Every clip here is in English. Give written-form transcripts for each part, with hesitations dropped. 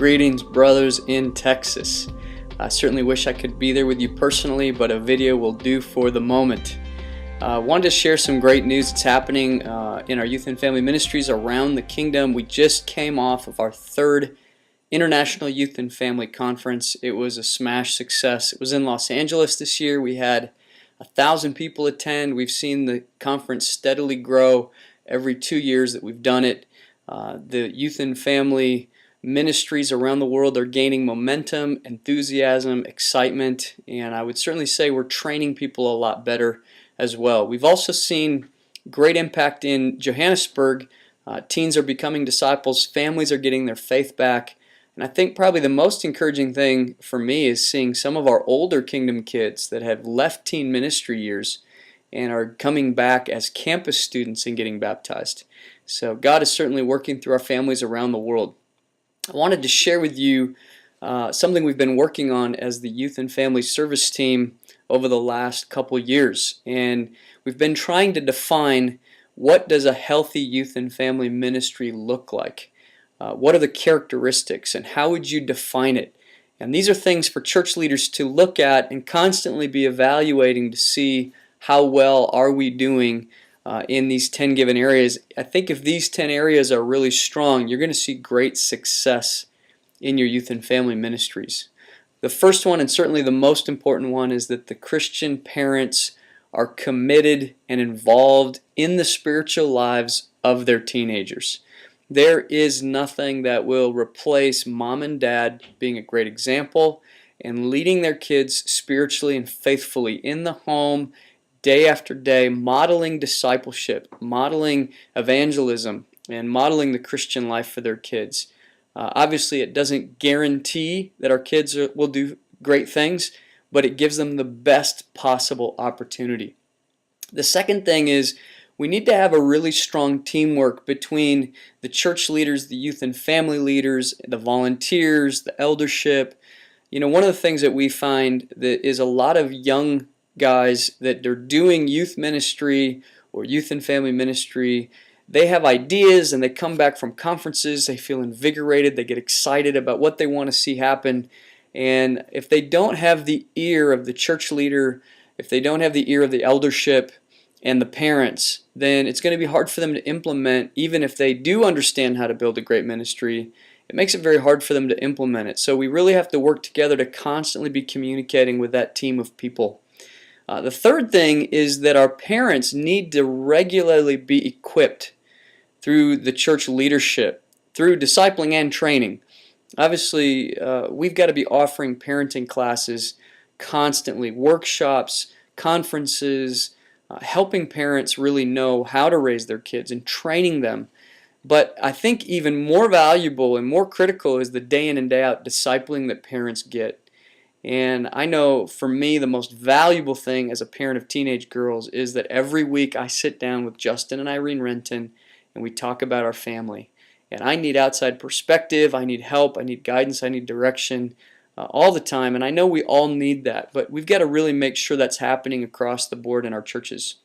Greetings, brothers in Texas. I certainly wish I could be there with you personally, but a video will do for the moment. I wanted to share some great news that's happening in our youth and family ministries around the kingdom. We just came off of our third International Youth and Family Conference. It was a smash success. It was in Los Angeles this year. We had 1,000 people attend. We've seen the conference steadily grow every 2 years that we've done it. The youth and family ministries around the world are gaining momentum, enthusiasm, excitement, and I would certainly say we're training people a lot better as well. We've also seen great impact in Johannesburg. Teens are becoming disciples, families are getting their faith back, and I think probably the most encouraging thing for me is seeing some of our older Kingdom kids that have left teen ministry years and are coming back as campus students and getting baptized. So God is certainly working through our families around the world. I wanted to share with you something we've been working on as the Youth and Family Service team over the last couple years, and we've been trying to define what does a healthy youth and family ministry look like. What are the characteristics and how would you define it? And these are things for church leaders to look at and constantly be evaluating to see how well are we doing in these 10 given areas. I think if these 10 areas are really strong, you're going to see great success in your youth and family ministries. The first one, and certainly the most important one, is that the Christian parents are committed and involved in the spiritual lives of their teenagers. There is nothing that will replace mom and dad being a great example and leading their kids spiritually and faithfully in the home, day after day, modeling discipleship, modeling evangelism, and modeling the Christian life for their kids. Obviously, it doesn't guarantee that our kids will do great things, but it gives them the best possible opportunity. The second thing is we need to have a really strong teamwork between the church leaders, the youth and family leaders, the volunteers, the eldership. You know, one of the things that we find that is a lot of young guys that are doing youth ministry or youth and family ministry, they have ideas and they come back from conferences, they feel invigorated, they get excited about what they want to see happen, and if they don't have the ear of the church leader, if they don't have the ear of the eldership and the parents, then it's going to be hard for them to implement. Even if they do understand how to build a great ministry, it makes it very hard for them to implement it. So we really have to work together to constantly be communicating with that team of people. The third thing is that our parents need to regularly be equipped through the church leadership, through discipling and training. Obviously, we've got to be offering parenting classes constantly, workshops, conferences, helping parents really know how to raise their kids and training them. But I think even more valuable and more critical is the day in and day out discipling that parents get. And I know for me the most valuable thing as a parent of teenage girls is that every week I sit down with Justin and Irene Renton and we talk about our family. And I need outside perspective, I need help, I need guidance, I need direction all the time. And I know we all need that, but we've got to really make sure that's happening across the board in our churches.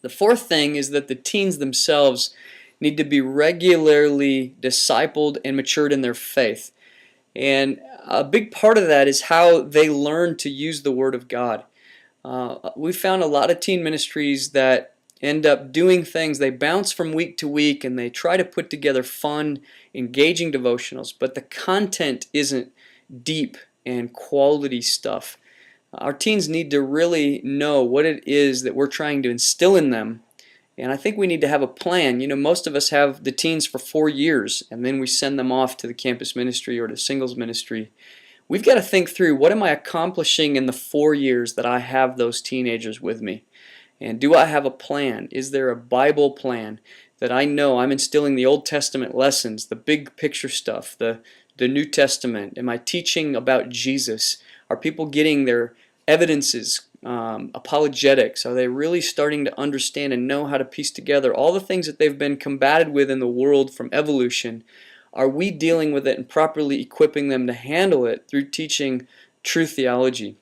The fourth thing is that the teens themselves need to be regularly discipled and matured in their faith. And a big part of that is how they learn to use the Word of God. We found a lot of teen ministries that end up doing things, they bounce from week to week and they try to put together fun, engaging devotionals, but the content isn't deep and quality stuff. Our teens need to really know what it is that we're trying to instill in them. And I think we need to have a plan. You know, most of us have the teens for 4 years, and then we send them off to the campus ministry or to singles ministry. We've got to think through, what am I accomplishing in the 4 years that I have those teenagers with me? And do I have a plan? Is there a Bible plan that I know I'm instilling the Old Testament lessons, the big picture stuff, the New Testament? Am I teaching about Jesus? Are people getting their evidences, apologetics? Are they really starting to understand and know how to piece together all the things that they've been combated with in the world from evolution? Are we dealing with it and properly equipping them to handle it through teaching true theology?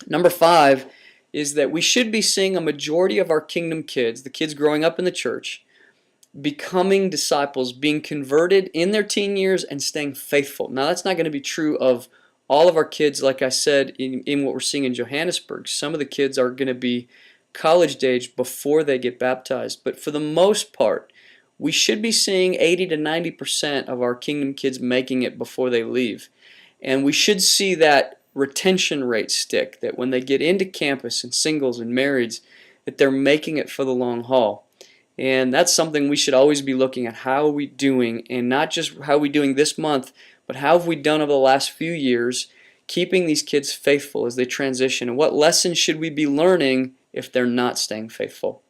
Number 5 is that we should be seeing a majority of our kingdom kids, the kids growing up in the church, becoming disciples, being converted in their teen years and staying faithful. Now, that's not going to be true of all of our kids, like I said, in what we're seeing in Johannesburg. Some of the kids are going to be college age before they get baptized. But for the most part, we should be seeing 80 to 90% of our kingdom kids making it before they leave. And we should see that retention rate stick, that when they get into campus and singles and marrieds, that they're making it for the long haul. And that's something we should always be looking at. How are we doing? And not just how are we doing this month, but how have we done over the last few years, keeping these kids faithful as they transition? And what lessons should we be learning if they're not staying faithful?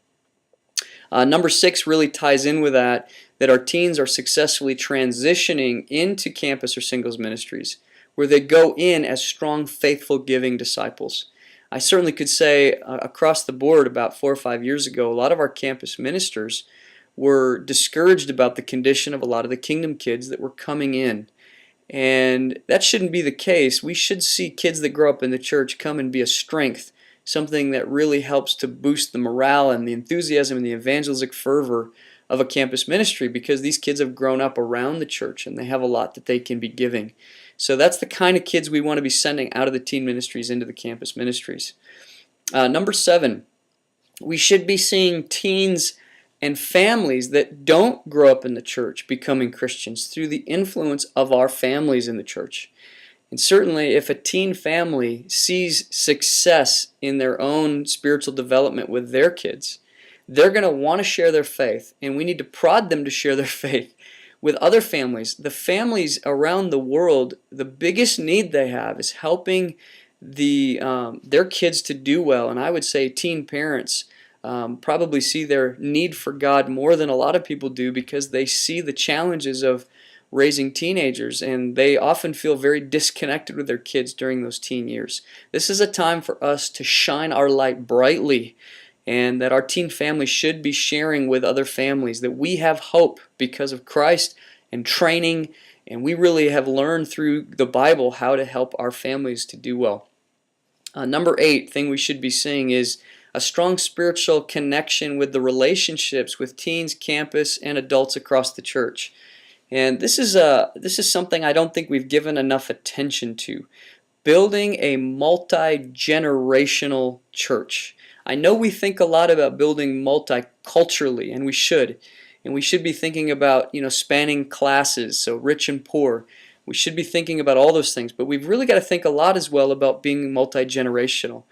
Number 6 really ties in with that our teens are successfully transitioning into campus or singles ministries, where they go in as strong, faithful, giving disciples. I certainly could say across the board about 4 or 5 years ago, a lot of our campus ministers were discouraged about the condition of a lot of the kingdom kids that were coming in. And that shouldn't be the case. We should see kids that grow up in the church come and be a strength, something that really helps to boost the morale and the enthusiasm and the evangelistic fervor of a campus ministry, because these kids have grown up around the church and they have a lot that they can be giving. So that's the kind of kids we want to be sending out of the teen ministries into the campus ministries. Number 7, we should be seeing teens and families that don't grow up in the church becoming Christians through the influence of our families in the church. And certainly if a teen family sees success in their own spiritual development with their kids, they're going to want to share their faith, and we need to prod them to share their faith with other families. The families around the world, the biggest need they have is helping their kids to do well. And I would say teen parents probably see their need for God more than a lot of people do, because they see the challenges of raising teenagers, and they often feel very disconnected with their kids during those teen years. This is a time for us to shine our light brightly, and that our teen family should be sharing with other families that we have hope because of Christ and training, and we really have learned through the Bible how to help our families to do well. Number 8 thing we should be seeing is a strong spiritual connection with the relationships with teens, campus, and adults across the church. And this is something I don't think we've given enough attention to. Building a multi-generational church. I know we think a lot about building multiculturally, and we should. And we should be thinking about, spanning classes, so rich and poor. We should be thinking about all those things, but we've really got to think a lot as well about being multi-generational.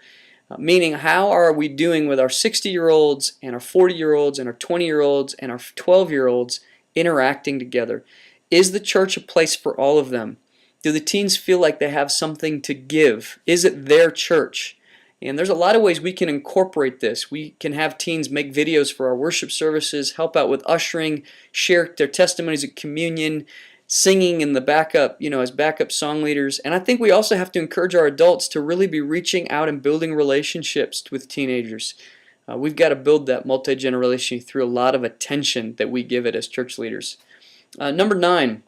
Meaning, how are we doing with our 60-year-olds and our 40-year-olds and our 20-year-olds and our 12-year-olds interacting together? Is the church a place for all of them? Do the teens feel like they have something to give? Is it their church? And there's a lot of ways we can incorporate this. We can have teens make videos for our worship services, help out with ushering, share their testimonies at communion, singing in the backup, as backup song leaders. And I think we also have to encourage our adults to really be reaching out and building relationships with teenagers. We've got to build that multi-generationally through a lot of attention that we give it as church leaders. Number 9,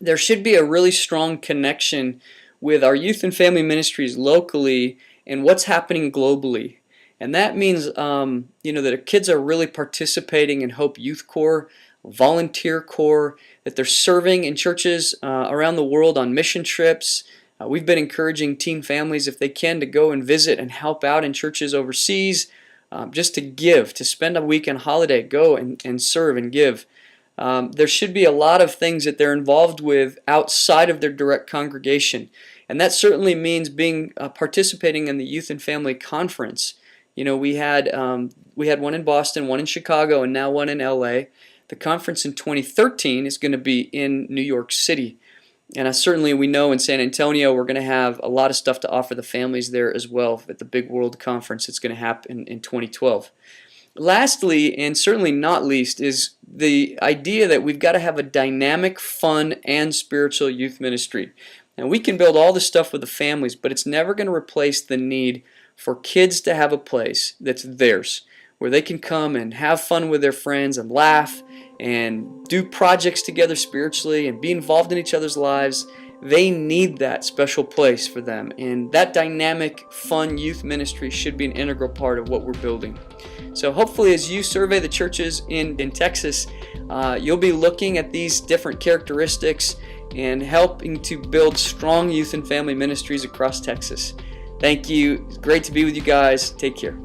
there should be a really strong connection with our youth and family ministries locally and what's happening globally. And that means that our kids are really participating in Hope Youth Corps, Volunteer Corps, that they're serving in churches around the world on mission trips. We've been encouraging teen families, if they can, to go and visit and help out in churches overseas, just to give, to spend a weekend holiday, go and serve and give. There should be a lot of things that they're involved with outside of their direct congregation. And that certainly means participating in the Youth and Family Conference. We had one in Boston, one in Chicago, and now one in LA. The conference in 2013 is going to be in New York City. And certainly we know in San Antonio we're going to have a lot of stuff to offer the families there as well at the big world conference that's going to happen in 2012. Lastly, and certainly not least, is the idea that we've got to have a dynamic, fun, and spiritual youth ministry. And we can build all this stuff with the families, but it's never going to replace the need for kids to have a place that's theirs, where they can come and have fun with their friends and laugh and do projects together spiritually and be involved in each other's lives. They need that special place for them, and that dynamic, fun youth ministry should be an integral part of what we're building. So hopefully as you survey the churches in Texas, you'll be looking at these different characteristics and helping to build strong youth and family ministries across Texas. Thank you. It's great to be with you guys. Take care.